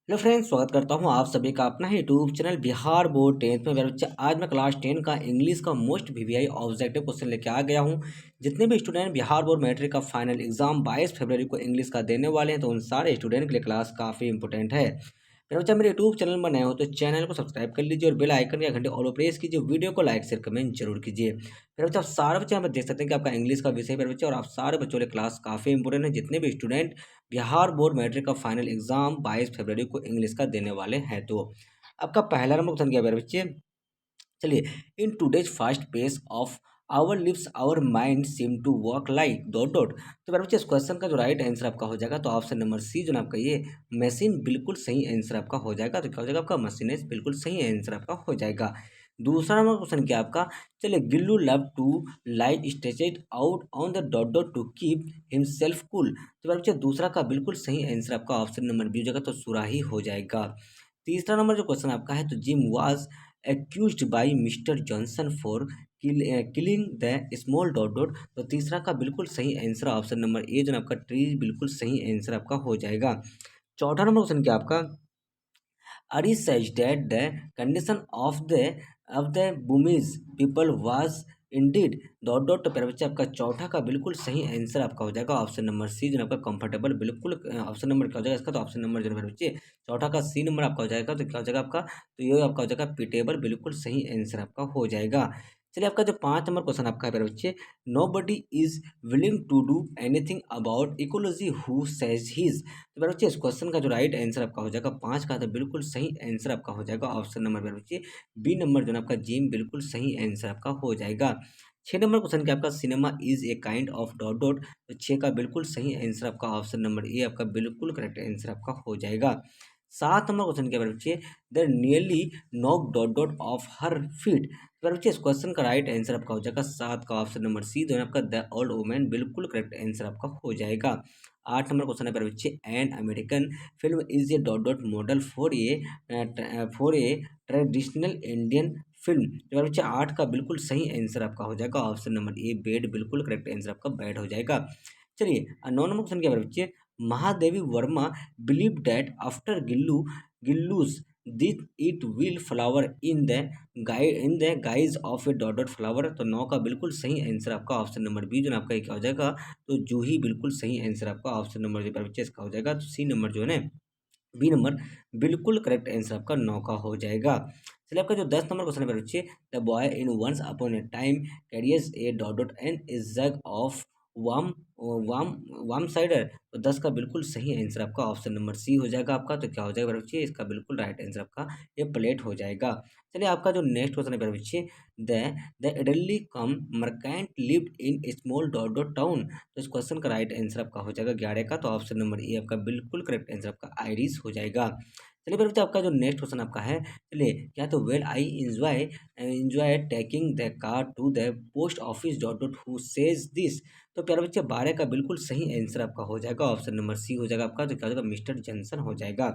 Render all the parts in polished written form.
Hello friends, स्वागत करता हूं आप सभी का अपना ही YouTube channel Bihar board 10th में। मेरे बच्चे, आज मैं क्लास 10 का इंग्लिश का मोस्ट वीवीआई ऑब्जेक्टिव क्वेश्चन लेके आ गया हूं। जितने भी स्टूडेंट बिहार बोर्ड मैट्रिक का फाइनल एग्जाम 22 फरवरी को इंग्लिश का देने वाले हैं, तो उन सारे स्टूडेंट के लिए क्लास काफ़ी इंपॉर्टेंट है। मेरे बच्चा, मेरे यूट्यूब चैनल में नए हो तो चैनल को सब्सक्राइब कर लीजिए और बेल आइकन या घंटे ऑल प्रेस कीजिए। वीडियो को लाइक शेयर कमेंट जरूर कीजिए। मेरे बच्चा, आप सारे बच्चे यहाँ पर देख सकते हैं कि आपका इंग्लिश का विषय मेरे बच्चे, और आप सारे बच्चों के लिए क्लास काफ़ी इंपॉर्टेंट है। जितने भी स्टूडेंट बिहार बोर्ड मैट्रिक का फाइनल एग्जाम 22 फरवरी को इंग्लिश का देने वाले हैं, तो आपका पहला नंबर क्वेश्चन क्या है मेरे बच्चे? चलिए, in today's fast pace of our lives our mind seem to work like dot dot. तो मेरे बच्चे, इस क्वेश्चन का जो राइट आंसर आपका हो जाएगा, तो ऑप्शन नंबर सी जो ना आपका ये मशीन, बिल्कुल सही आंसर आपका हो जाएगा। तो क्या हो जाएगा आपका? मशीन बिल्कुल सही आंसर आपका हो जाएगा। दूसरा नंबर क्वेश्चन क्या आपका? चलिए, Gillu love to light stretched out on the dot dot to keep himself cool. तो मेरे बच्चे, दूसरा का बिल्कुल सही आंसर आपका ऑप्शन नंबर बी हो जाएगा, तो सुराही हो जाएगा। तीसरा नंबर जो क्वेश्चन आपका है, तो gym was accused by mister Johnson for killing the small dot dot. तो तीसरा का बिल्कुल सही आंसर ऑप्शन नंबर ए जो है आपका ट्री, बिल्कुल सही आंसर आपका हो जाएगा। चौथा नंबर क्वेश्चन क्या आपका? Ari says that the condition of the Burmese people was indeed dot dot. तो प्यारे बच्चे, आपका चौथा का बिल्कुल सही आंसर आपका हो जाएगा ऑप्शन नंबर सी जो है आपका कंफर्टेबल। बिल्कुल ऑप्शन नंबर क्या हो जाएगा इसका? तो ऑप्शन नंबर जो है मेरे बच्चे, चौथा का सी नंबर आपका हो जाएगा। तो क्या हो जाएगा आपका? तो ये आपका हो जाएगा पीटेबल, बिल्कुल सही आंसर आपका हो जाएगा। चलिए, आपका जो 5 नंबर क्वेश्चन आपका है मेरे बच्चे, nobody is willing to do anything about ecology who says his. तो मेरे बच्चे, इस क्वेश्चन का जो राइट आंसर आपका हो जाएगा 5 का, तो बिल्कुल सही आंसर आपका हो जाएगा ऑप्शन नंबर मेरे बच्चे बी नंबर जो है आपका जिम, बिल्कुल सही आंसर आपका हो जाएगा। 6 नंबर क्वेश्चन क्या आपका? Cinema is a kind of dot dot. तो 6 का बिल्कुल सही आंसर आपका ऑप्शन नंबर ए आपका बिल्कुल करेक्ट आंसर आपका हो जाएगा। 7 नंबर क्वेश्चन क्या मेरे बच्चे? The nearly knock dot dot of her feet. तो मेरे बच्चे, इस क्वेश्चन का राइट आंसर आपका हो जाएगा 7 का ऑप्शन नंबर सी जो है आपका द ओल्ड वुमेन, बिल्कुल करेक्ट आंसर आपका हो जाएगा। 8 नंबर क्वेश्चन है मेरे बच्चे, an American film is a dot dot model for a traditional Indian film. तो मेरे बच्चे, 8 का बिल्कुल सही आंसर आपका हो जाएगा ऑप्शन नंबर ए बेड, बिल्कुल करेक्ट आंसर आपका बेड हो जाएगा। चलिए, 9 नंबर क्वेश्चन क्या है मेरे बच्चे? Mahadevi Verma believe that after Gillu's this it will flower in the guys of A dot dot flower. तो 9 का बिल्कुल सही आंसर आपका ऑप्शन नंबर बी जो है आपका क्या हो जाएगा? तो जूही, बिल्कुल सही आंसर आपका ऑप्शन नंबर जो बच्चे इसका हो जाएगा। तो सी नंबर जो है ना, बी नंबर, बिल्कुल करेक्ट आंसर आपका 9 का हो जाएगा। चलिए, आपका जो 10 नंबर क्वेश्चन है मेरे बच्चे, the boy in once upon a time carriers a dot dot and is jug of वाम वाम वाम साइडर। तो 10 का बिल्कुल सही आंसर आपका ऑप्शन नंबर सी हो जाएगा आपका। तो क्या हो जाएगा मेरे बच्चे? इसका बिल्कुल राइट आंसर आपका ये प्लेट हो जाएगा। चलिए, आपका जो नेक्स्ट क्वेश्चन है मेरे बच्चे, द द एडली come merchant lived in small dot dot town. तो इस क्वेश्चन का राइट आंसर आपका हो जाएगा 11 का। तो ऑप्शन नंबर ए आपका बिल्कुल करेक्ट आंसर आपका आयरिश हो जाएगा। चलिए मेरे बच्चे, आपका जो नेक्स्ट क्वेश्चन आपका है, चलिए क्या, तो well I enjoy taking the car to the post office dot dot who says this. तो प्यारे बच्चे, 12 का बिल्कुल सही आंसर आपका हो जाएगा ऑप्शन नंबर सी हो जाएगा आपका। तो क्या हो जाएगा? मिस्टर जॉनसन हो जाएगा।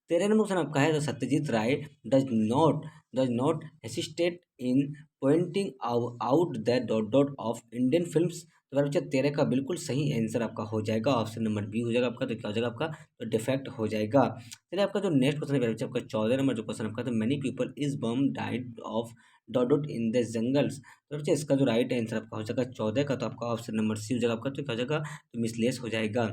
13 नंबर क्वेश्चन आपका है, तो Satyajit Ray does not hesitate in pointing out the dot dot of Indian films. तो मेरे बच्चे, 13 का बिल्कुल सही आंसर आपका हो जाएगा ऑप्शन नंबर बी हो जाएगा आपका। तो क्या हो जाएगा आपका? तो डिफेक्ट हो जाएगा। चलिए, आपका जो नेक्स्ट क्वेश्चन है मेरे बच्चे, आपका 14 नंबर जो क्वेश्चन आपका, तो many people is bomb died of dot dot in the jungles. तो बच्चे, इसका जो राइट आंसर आपका हो जाएगा 14 का, तो आपका ऑप्शन नंबर सी हो जाएगा आपका। तो क्या हो जाएगा? तो मिसलेस हो जाएगा।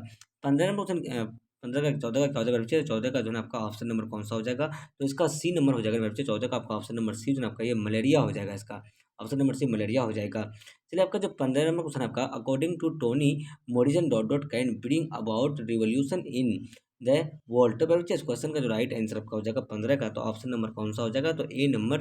15 नंबर क्वेश्चन, 15 का 14 का क्या हो जाएगा बच्चे? 14 का जो है ना आपका ऑप्शन नंबर कौन सा हो जाएगा? तो इसका सी नंबर हो जाएगा मेरे बच्चे। 14 का आपका ऑप्शन नंबर सी जो है आपका ये मलेरिया हो जाएगा इसका। ऑप्शन नंबर सी मलेरिया हो जाएगा। चलिए, आपका जो 15 नंबर क्वेश्चन आपका, according to Toni Morrison dot dot can bring about revolution in the world. तो मेरे बच्चे, इस क्वेश्चन का जो राइट आंसर आपका हो जाएगा 15 का, तो ऑप्शन नंबर कौन सा हो जाएगा? तो ए नंबर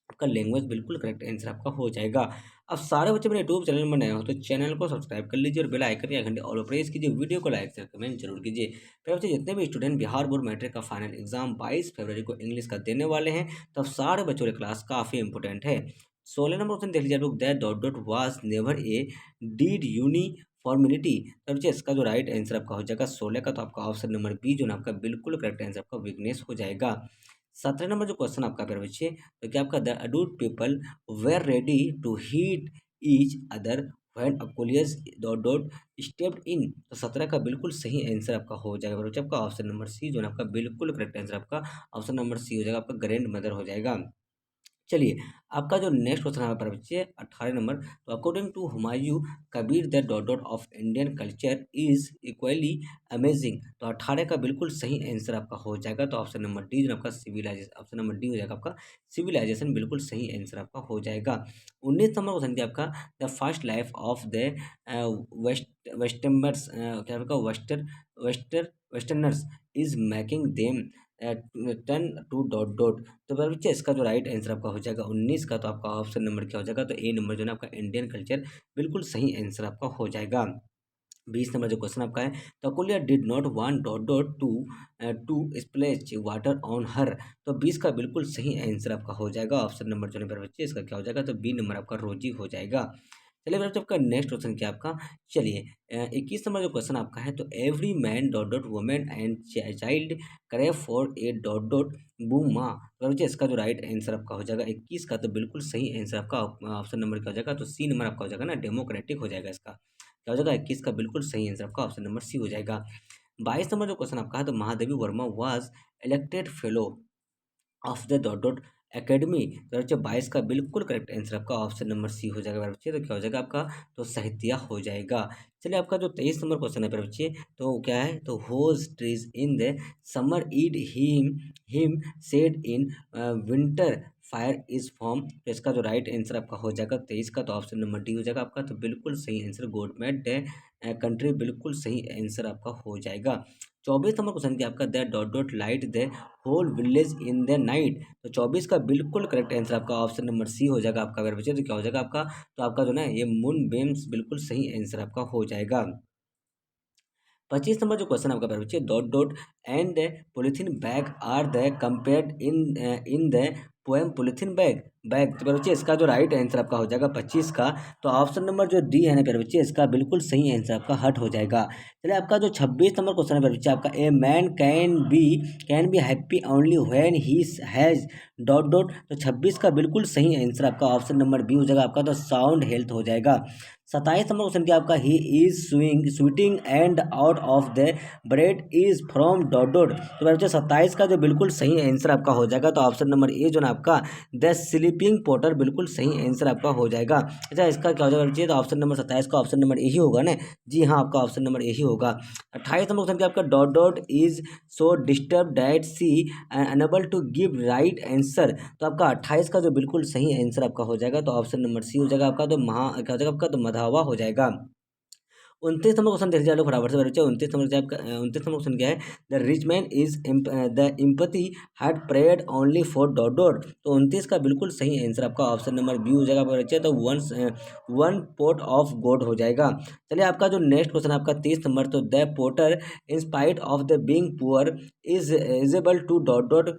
आपका लैंग्वेज, बिल्कुल करेक्ट आंसर आपका हो जाएगा। अब सारे बच्चे मेरे यूट्यूब चैनल में नए हो तो चैनल को सब्सक्राइब कर लीजिए और बेल आइकन या घंटे ऑल प्रेस कीजिए। वीडियो को लाइक शेयर कमेंट जरूर कीजिए। फिर बच्चे, जितने भी स्टूडेंट बिहार बोर्ड मैट्रिक का फाइनल एग्जाम 22 फरवरी को इंग्लिश का देने वाले हैं, तो अब सारे बच्चों की क्लास काफ़ी इंपॉर्टेंट है। 16 नंबर क्वेश्चन देख लीजिए आप लोग, that dot dot was never a deed uniformity. तब बच्चे, इसका जो राइट आंसर आपका हो जाएगा 16 का, तो आपका ऑप्शन नंबर बी जो ना आपका बिल्कुल करेक्ट आंसर आपका वीकनेस हो जाएगा। 17 नंबर जो क्वेश्चन आपका प्यारे बच्चे, तो क्या आपका the adult people were ready to hit each other when अकोलियस डॉट डॉट स्टेप्ड इन। तो 17 का बिल्कुल सही आंसर आपका हो जाएगा बच्चों, आपका ऑप्शन नंबर सी जो है आपका बिल्कुल करेक्ट आंसर आपका ऑप्शन नंबर सी हो जाएगा, आपका ग्रैंड मदर हो जाएगा। चलिए, आपका जो नेक्स्ट क्वेश्चन है पर बच्चे 18 नंबर। तो according to Humayun Kabir the dot dot of Indian culture is equally amazing. तो 18 का बिल्कुल सही आंसर आपका हो जाएगा, तो ऑप्शन नंबर डी जो आपका सिविलाइजेशन, ऑप्शन नंबर डी हो जाएगा आपका सिविलाइजेशन, बिल्कुल सही आंसर आपका हो जाएगा। 19 नंबर क्वेश्चन क्या आपका, the first life of the westerners, क्या आपका westerners is making them turn to dot dot. तो बच्चे इसका जो राइट आंसर आपका हो जाएगा 19 का, तो आपका ऑप्शन नंबर क्या हो जाएगा, तो ए नंबर जो है ना आपका इंडियन कल्चर, बिल्कुल सही आंसर आपका हो जाएगा। 20 नंबर जो क्वेश्चन आपका है, तो अकोलिया did not want dot dot to splash water on her. तो 20 का बिल्कुल सही आंसर आपका हो जाएगा, ऑप्शन नंबर जो है बच्चे इसका क्या हो जाएगा, तो बी नंबर आपका रोजी हो जाएगा। चलिए बच्चों, आपका नेक्स्ट क्वेश्चन क्या आपका, चलिए 21 नंबर जो क्वेश्चन आपका है, तो every man dot dot women and child करे फॉर ए डॉट डॉट बूमा। तो बच्चे इसका जो राइट आंसर आपका हो जाएगा 21 का, तो बिल्कुल सही आंसर आपका ऑप्शन नंबर क्या हो जाएगा, तो सी नंबर आपका हो जाएगा ना, डेमोक्रेटिक हो जाएगा इसका, क्या हो जाएगा 21 का बिल्कुल सही आंसर आपका ऑप्शन नंबर सी हो जाएगा। 22 नंबर जो क्वेश्चन आपका है, तो Mahadevi Verma was elected fellow of the dot dot academy. तो बच्चे 22 का बिल्कुल करेक्ट आंसर आपका ऑप्शन नंबर सी हो जाएगा मेरे बच्चे, तो क्या हो जाएगा आपका, तो साहित्य हो जाएगा। चलिए, आपका जो 23 नंबर क्वेश्चन है मेरे बच्चे, तो क्या है, तो होज ट्रीज इन द समर ईड हिम सेड in winter fire is form. तो इसका जो राइट आंसर आपका हो जाएगा 23 का, तो ऑप्शन नंबर डी हो जाएगा आपका, तो बिल्कुल सही आंसर गॉडमेड कंट्री, बिल्कुल सही आंसर आपका हो जाएगा। 24 नंबर क्वेश्चन क्या आपका, the dot dot light the whole village in the night. तो 24 का बिल्कुल करेक्ट आंसर आपका ऑप्शन नंबर सी हो जाएगा आपका, अगर बच्चे तो क्या हो जाएगा आपका, तो आपका जो ना ये मून बेम्स, बिल्कुल सही आंसर आपका हो जाएगा। 25 नंबर जो क्वेश्चन आपका बच्चे, dot dot and the polythene bag are the compared in the poem polythene bag bag. तो बच्चे इसका जो राइट आंसर आपका हो जाएगा 25 का, तो ऑप्शन नंबर जो डी है ना प्यारे बच्चे, इसका बिल्कुल सही आंसर आपका हट हो जाएगा। चलिए, आपका जो 26 नंबर क्वेश्चन है प्यारे बच्चे आपका, a man can be happy only when he has dot dot. तो 26 का बिल्कुल सही आंसर आपका ऑप्शन नंबर बी हो जाएगा आपका, तो साउंड हेल्थ हो जाएगा। 27 नंबर क्वेश्चन क्या आपका, he is sweating and out of the bread is from dot dot. तो बच्चे 27 का जो बिल्कुल सही आंसर आपका हो जाएगा, तो ऑप्शन नंबर ए जो ना आपका द स्लीपिंग पोटर, बिल्कुल सही आंसर आपका हो जाएगा। अच्छा, इसका क्या हो जाएगा बच्चे, तो ऑप्शन नंबर 27 का ऑप्शन नंबर ए ही होगा ना, जी हाँ, आपका ऑप्शन नंबर ए ही होगा। 28 नंबर क्वेश्चन क्या आपका, dot dot is so disturb that see unable to give right answer. तो आपका 28 का जो बिल्कुल सही आंसर आपका हो जाएगा, तो ऑप्शन नंबर सी हो जाएगा आपका, तो क्या हो जाएगा आपका, तो मधावा हो जाएगा। 29 नंबर क्वेश्चन देख लीजिए फटाफट से बच्चे, 29 नंबर से आपका 29 नंबर क्वेश्चन क्या है, the rich man is the empathy had prayed only for dot dot. तो 29 का बिल्कुल सही आंसर आपका ऑप्शन नंबर बी हो जाएगा बच्चे, तो वन पोट ऑफ गॉड हो जाएगा। चलिए, आपका जो नेक्स्ट क्वेश्चन आपका 30 नंबर, तो the potter in spite of the being poor is able to dot dot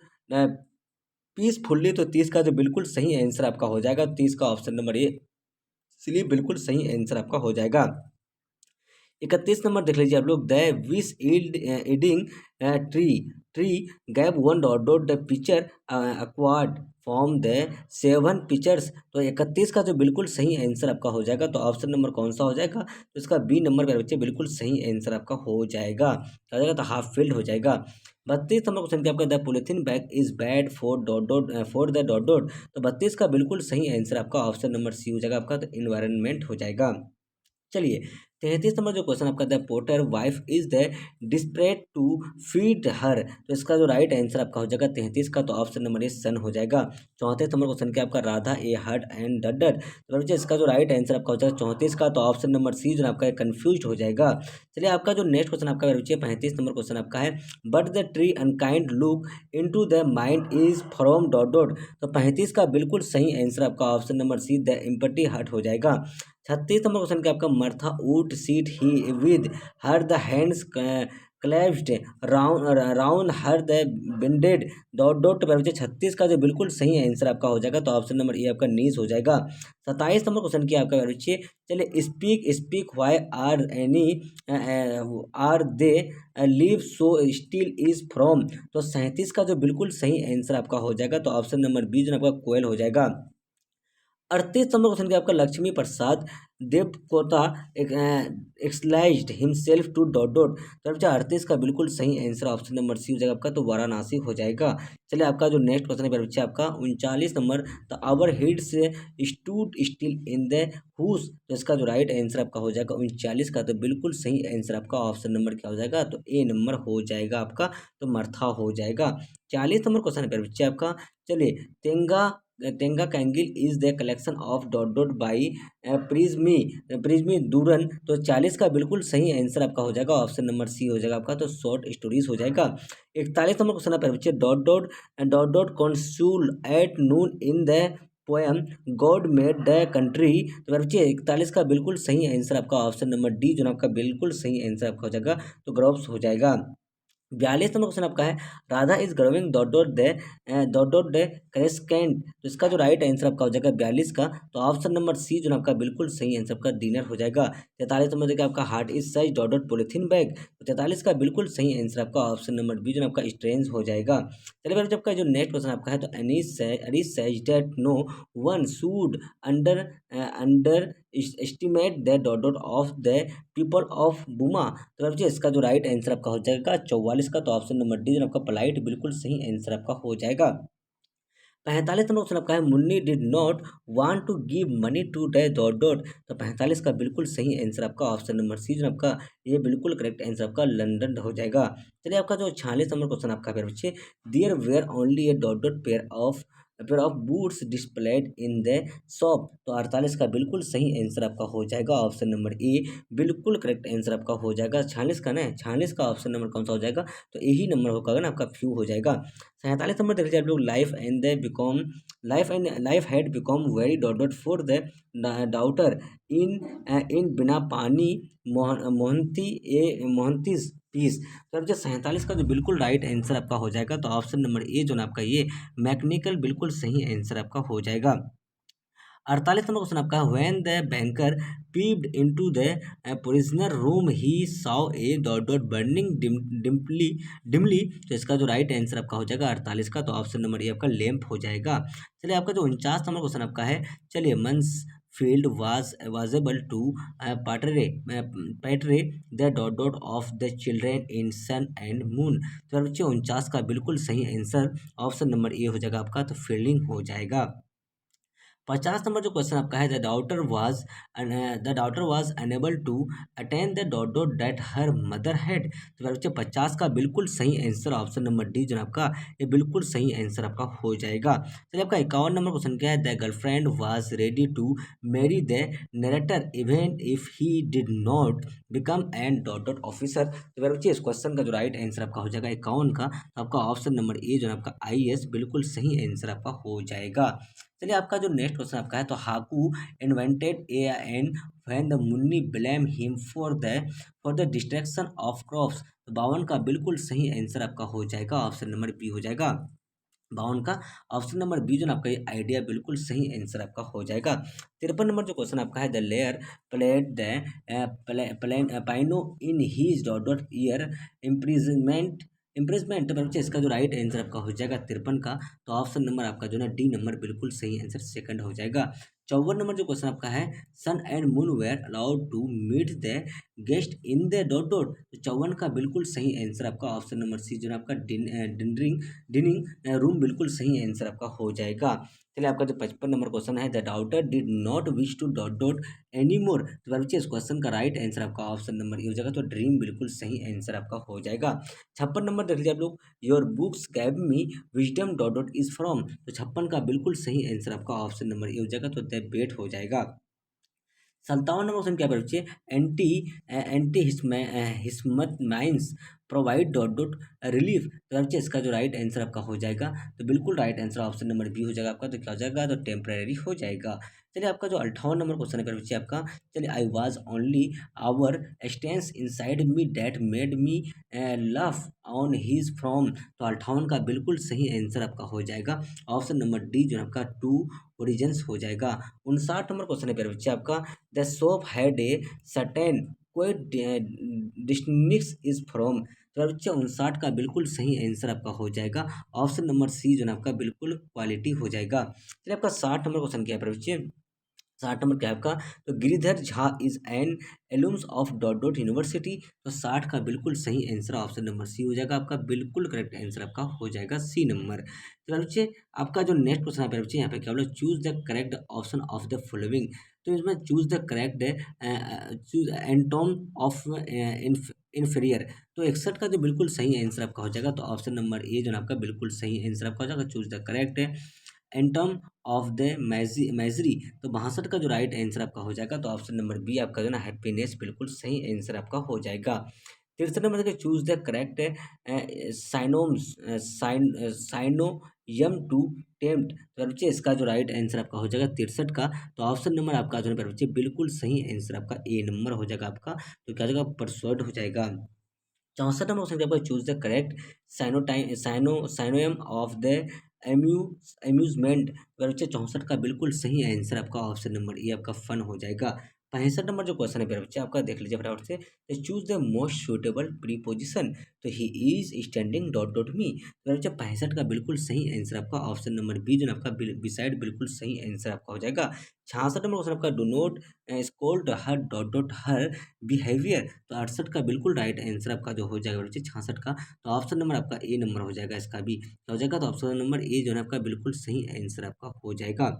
peacefully. तो 30 का जो बिल्कुल सही आंसर आपका हो जाएगा, 30 का ऑप्शन नंबर ए इसलिए बिल्कुल सही आंसर आपका हो जाएगा। 31 नंबर देख लीजिए आप लोग, द विश ईडिंग tree tree gap one dot dot the picture acquired form the 7 pictures. तो 31 का जो बिल्कुल सही आंसर आपका हो जाएगा, तो ऑप्शन नंबर कौन सा हो जाएगा, तो इसका बी नंबर पर बच्चे बिल्कुल सही आंसर आपका हो जाएगा, क्या हो जाएगा, तो हाफ फील्ड हो जाएगा। 32 नंबर क्वेश्चन क्या आपका, the polythene bag is bad for dot dot for the dot dot. तो 32 का बिल्कुल सही आंसर आपका ऑप्शन नंबर सी हो जाएगा आपका, तो इन्वायरमेंट हो जाएगा। चलिए, 33 नंबर जो क्वेश्चन आपका, the potter wife is the desperate to feed her. तो इसका जो राइट आंसर आपका हो जाएगा 33 का, तो ऑप्शन नंबर ए सन हो जाएगा। 34 नंबर क्वेश्चन क्या आपका, राधा ए हर्ट एंड डड। तो बच्चे इसका जो राइट आंसर आपका हो जाएगा 34 का, तो ऑप्शन नंबर सी जो आपका कंफ्यूज हो जाएगा। चलिए, आपका जो नेक्स्ट क्वेश्चन आपका बच्चे 35 नंबर क्वेश्चन आपका है, but the tree unkind look into the mind is from dot dot. तो 35 का बिल्कुल सही आंसर आपका option number C the empty heart हो जाएगा। 36 नंबर क्वेश्चन क्या आपका, Martha would sit he with her the hands cleaved round her the binded dot dot पर बच्चे 36 का जो बिल्कुल सही आंसर आपका हो जाएगा, तो ऑप्शन नंबर ए आपका नीस हो जाएगा। 27 नंबर क्वेश्चन क्या आपका बच्चे, चलिए, speak speak why are any are they leave so still is from. तो 37 का जो बिल्कुल सही आंसर आपका हो जाएगा, तो ऑप्शन नंबर बी जो आपका कोयल हो जाएगा। 38 नंबर क्वेश्चन क्या आपका Laxmi Prasad Devkota exiled himself to dot dot. तो बच्चा 38 का बिल्कुल सही आंसर ऑप्शन नंबर सी हो जाएगा आपका, तो वाराणसी हो जाएगा। चलिए आपका जो नेक्स्ट क्वेश्चन है बच्चा आपका 39 नंबर, द आवर हेड से स्टूड स्टिल इन द हुस। तो इसका जो राइट आंसर आपका हो जाएगा 39 का, तो बिल्कुल सही आंसर आपका ऑप्शन नंबर क्या हो जाएगा, तो ए नंबर हो जाएगा आपका, तो मर्था हो जाएगा। 40 नंबर क्वेश्चन है बच्चे आपका। चलिए, तेंगा तेंगा कैंगिल is the collection of dot dot by प्रिज्मी प्रिज्मी दूरन। तो 40 का बिल्कुल सही आंसर आपका हो जाएगा, ऑप्शन नंबर सी हो जाएगा आपका, तो शॉर्ट स्टोरीज हो जाएगा। 41 नंबर क्वेश्चन आप बच्चे, dot dot consul at noon in the poem God made the country. तो बच्चे 41 का बिल्कुल सही आंसर आपका ऑप्शन नंबर डी जो आपका बिल्कुल सही आंसर आपका हो जाएगा, तो ग्रोव्स हो जाएगा। 42 नंबर क्वेश्चन आपका है, Radha is growing dot dot the crescent. तो इसका जो राइट आंसर आपका हो जाएगा 42 का, तो ऑप्शन नंबर सी जो आपका बिल्कुल सही आंसर आपका डिनर हो जाएगा। 43 नंबर देखिए आपका, heart is size dot dot polythene bag. तो 43 का बिल्कुल सही आंसर आपका ऑप्शन नंबर बी जो आपका स्ट्रेंज हो जाएगा। चलिए फिर आपका जो नेक्स्ट क्वेश्चन आपका है, तो Anees says that no one should underestimate the dot dot of the people of बुमा। तो बच्चे इसका जो राइट आंसर आपका हो जाएगा 44 का, तो ऑप्शन नंबर डी जो आपका पोलाइट बिल्कुल सही आंसर आपका हो जाएगा। 45 नंबर क्वेश्चन आपका है, Munni did not want to give money to the dot dot. तो 45 का बिल्कुल सही आंसर आपका ऑप्शन नंबर सी जो आपका, ये बिल्कुल करेक्ट आंसर आपका लंदन हो जाएगा। चलिए आपका जो 46 नंबर क्वेश्चन आपका है बच्चे, there were only a dot dot pair of boots displayed in the shop. तो 48 का बिल्कुल सही आंसर आपका हो जाएगा, ऑप्शन नंबर ए बिल्कुल करेक्ट आंसर आपका हो जाएगा। 46 का ना, 46 का ऑप्शन नंबर कौन सा हो जाएगा, तो यही नंबर होगा ना आपका, फ्यू हो जाएगा। 47 नंबर देख लीजिए आप लोग, life had become very dot dot for the daughter in in Binapani Mohanty मोहंतीस piece. तो अब जो 47 का जो बिल्कुल राइट आंसर आपका हो जाएगा, तो ऑप्शन नंबर ए जो ना आपका ये मैकेनिकल बिल्कुल सही आंसर आपका हो जाएगा। 48 नंबर क्वेश्चन आपका, when the banker peeped into the prisoner room he saw a dot dot burning dimly. तो इसका जो राइट आंसर आपका हो जाएगा 48 का, तो ऑप्शन नंबर ए आपका लैंप हो जाएगा। चलिए आपका जो 49 नंबर क्वेश्चन आपका है, चलिए मंस field was able to portray the dot dot of the children in sun and moon। तो बच्चे 49 का बिल्कुल सही आंसर ऑप्शन नंबर ए हो जाएगा आपका, तो फील्डिंग हो जाएगा। 50 नंबर जो क्वेश्चन आपका है, the daughter was unable to attain the dot dot that her mother had. तो बच्चे 50 का बिल्कुल सही आंसर ऑप्शन नंबर डी जो आपका, ये बिल्कुल सही आंसर आपका हो जाएगा। चलिए आपका 51 नंबर क्वेश्चन क्या है, the girlfriend was ready to marry the narrator even if he did not become an dot dot officer. तो बच्चे इस क्वेश्चन का जो राइट आंसर आपका हो जाएगा 51 का, तो आपका ऑप्शन नंबर ए जो आपका IAS बिल्कुल सही आंसर आपका हो जाएगा। चलिए आपका जो नेक्स्ट क्वेश्चन आपका है, तो हाकू invented an when the Munni blame him for the distraction of crops. तो 52 का बिल्कुल सही आंसर आपका हो जाएगा, ऑप्शन नंबर बी हो जाएगा। 52 का ऑप्शन नंबर बी जो आपका ये आइडिया बिल्कुल सही आंसर आपका हो जाएगा। 53 नंबर जो क्वेश्चन आपका है, the lawyer played the piano in his dot dot year imprisonment imprisonment. तो बच्चे इसका जो राइट आंसर आपका हो जाएगा 53 का, तो ऑप्शन नंबर आपका जो ना डी नंबर बिल्कुल सही आंसर सेकंड हो जाएगा। 54 नंबर जो क्वेश्चन आपका है, sun and moon were allowed to meet the guest in the dot dot. तो 54 का बिल्कुल सही आंसर आपका ऑप्शन नंबर सी जो ना आपका डिनिंग रूम बिल्कुल सही आंसर आपका हो जाएगा। चलिए आपका जो 55 नंबर क्वेश्चन है, the daughter did not wish to dot dot any more. तो बच्चे इस क्वेश्चन का राइट आंसर आपका ऑप्शन नंबर ए हो जाएगा, तो ड्रीम बिल्कुल सही आंसर आपका हो जाएगा। 56 नंबर देख लीजिए आप लोग, your books gave me wisdom dot dot is from. तो 56 का बिल्कुल सही आंसर आपका ऑप्शन नंबर ए हो जाएगा, तो द बेट हो जाएगा। 57 नंबर क्वेश्चन क्या है बच्चे, anti antihistamines provide dot dot relief. तो बच्चे इसका जो राइट आंसर आपका हो जाएगा, तो बिल्कुल right answer option number B हो जाएगा आपका, तो क्या हो जाएगा, तो टेम्परेरी हो जाएगा। चलिए आपका जो 58 नंबर क्वेश्चन है बच्चे आपका, चलिए आई वाज ओनली आवर स्टेंस inside me that made me laugh on his from. तो 58 का बिल्कुल सही आंसर आपका हो जाएगा, ऑप्शन नंबर डी जो आपका टू ओरिजिन्स हो जाएगा। 59 नंबर क्वेश्चन है बच्चे आपका, the shop had a certain कोई डिस्टिंग्विश इज फ्रॉम। तो बच्चे 59 का बिल्कुल सही आंसर आपका हो जाएगा, ऑप्शन नंबर सी जो आपका बिल्कुल क्वालिटी हो जाएगा। चलिए आपका 60 नंबर क्वेश्चन क्या है बच्चे, 60 नंबर क्या है आपका, तो Giridhar Jha is an alums of dot dot university. तो 60 का बिल्कुल सही आंसर ऑप्शन नंबर सी हो जाएगा आपका, बिल्कुल करेक्ट आंसर आपका हो जाएगा सी नंबर। तो बच्चे आपका जो नेक्स्ट क्वेश्चन है बच्चे यहाँ पे क्या बोला, choose the correct option of the following. तो इसमें choose the correct choose antonym of inferior. तो 61 का जो बिल्कुल सही आंसर आपका हो जाएगा, तो ऑप्शन नंबर ए जो है आपका बिल्कुल सही आंसर आपका हो जाएगा, choose the correct antonym of the majority. तो 62 का जो राइट आंसर आपका हो जाएगा, तो ऑप्शन नंबर बी आपका जो है ना हैप्पीनेस बिल्कुल सही आंसर आपका हो जाएगा। 63 नंबर देखिए, choose the correct synonyms synonym to tempt. तो बच्चे इसका जो राइट आंसर आपका हो जाएगा 63 का, तो ऑप्शन नंबर आपका जो है बच्चे बिल्कुल सही आंसर आपका ए नंबर हो जाएगा आपका, तो क्या हो जाएगा, परसुएड हो जाएगा। 64 नंबर क्वेश्चन आपका, choose the correct synonym of the एम्यू अम्यूजमेंट। अगर बच्चे 64 का बिल्कुल सही आंसर आपका ऑप्शन नंबर ए आपका फन हो जाएगा। 65 नंबर जो क्वेश्चन है प्यारे बच्चे आपका देख लीजिए फटाफट से, choose the most suitable preposition. तो he is standing dot dot me. तो बच्चे 65 का बिल्कुल सही आंसर आपका ऑप्शन नंबर बी जो है आपका बिसाइड बिल्कुल सही आंसर आपका हो जाएगा। 66 नंबर क्वेश्चन आपका, do not scold her dot dot her behaviour. तो 68 का बिल्कुल राइट आंसर आपका जो हो जाएगा बच्चे 66 का, तो ऑप्शन नंबर आपका ए नंबर हो जाएगा, इसका भी क्या हो जाएगा, तो ऑप्शन नंबर ए जो है आपका बिल्कुल सही आंसर आपका हो जाएगा।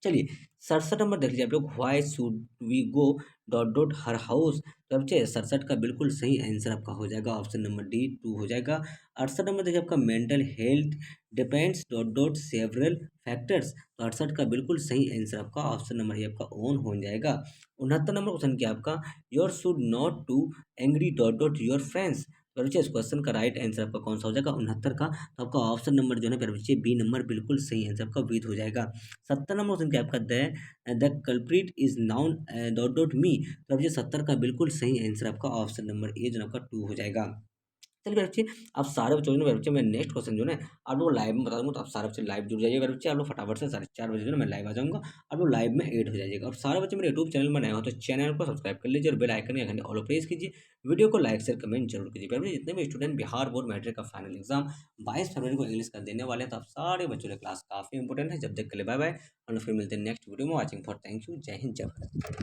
चलिए 67 नंबर देख लीजिए आप लोग, why should we go dot dot her house. तो बच्चे 67 का बिल्कुल सही आंसर आपका हो जाएगा, ऑप्शन नंबर डी 2 हो जाएगा। 68 नंबर देखिए आपका, mental health depends dot dot several factors. तो 68 का बिल्कुल सही आंसर आपका ऑप्शन नंबर ए आपका ऑन हो जाएगा। 69 नंबर क्वेश्चन क्या आपका, your should not to angry dot dot your friends. तो बच्चे इस क्वेश्चन का राइट आंसर आपका कौन सा हो जाएगा, 69 का, तो आपका ऑप्शन नंबर जो है ना बच्चे बी नंबर बिल्कुल सही आंसर आपका विद हो जाएगा। 70 नंबर क्वेश्चन क्या आपका, the culprit is noun dot dot me. तो अब ये 70 का बिल्कुल सही आंसर आपका ऑप्शन नंबर ए जो आपका 2 हो जाएगा। चलिए मेरे बच्चे, आप सारे बच्चों जो है मेरे बच्चे, मैं नेक्स्ट क्वेश्चन जो है ना आप लोग लाइव में बता दूंगा, तो आप सारे बच्चे लाइव जुड़ जाइए मेरे बच्चे। आप लोग फटाफट से 4:30 बजे जो है ना मैं लाइव आ जाऊंगा, आप लोग लाइव में ऐड हो जाइएगा। और सारे बच्चे मेरे यूट्यूब चैनल में नए हो तो चैनल को सब्सक्राइब कर लीजिए और बेल आइकन के घंटे ऑल प्रेस कीजिए। वीडियो को लाइक शेयर कमेंट जरूर कीजिए। मेरे बच्चे, जितने भी स्टूडेंट बिहार बोर्ड मैट्रिक का फाइनल एग्जाम 22 फरवरी को इंग्लिश का देने वाले हैं, तो आप सारे बच्चों के क्लास काफी इंपॉर्टेंट है। जब तक के लिए बाय बाय, और फिर मिलते हैं नेक्स्ट वीडियो में। वॉचिंग फॉर, थैंक यू, जय हिंद जय भारत।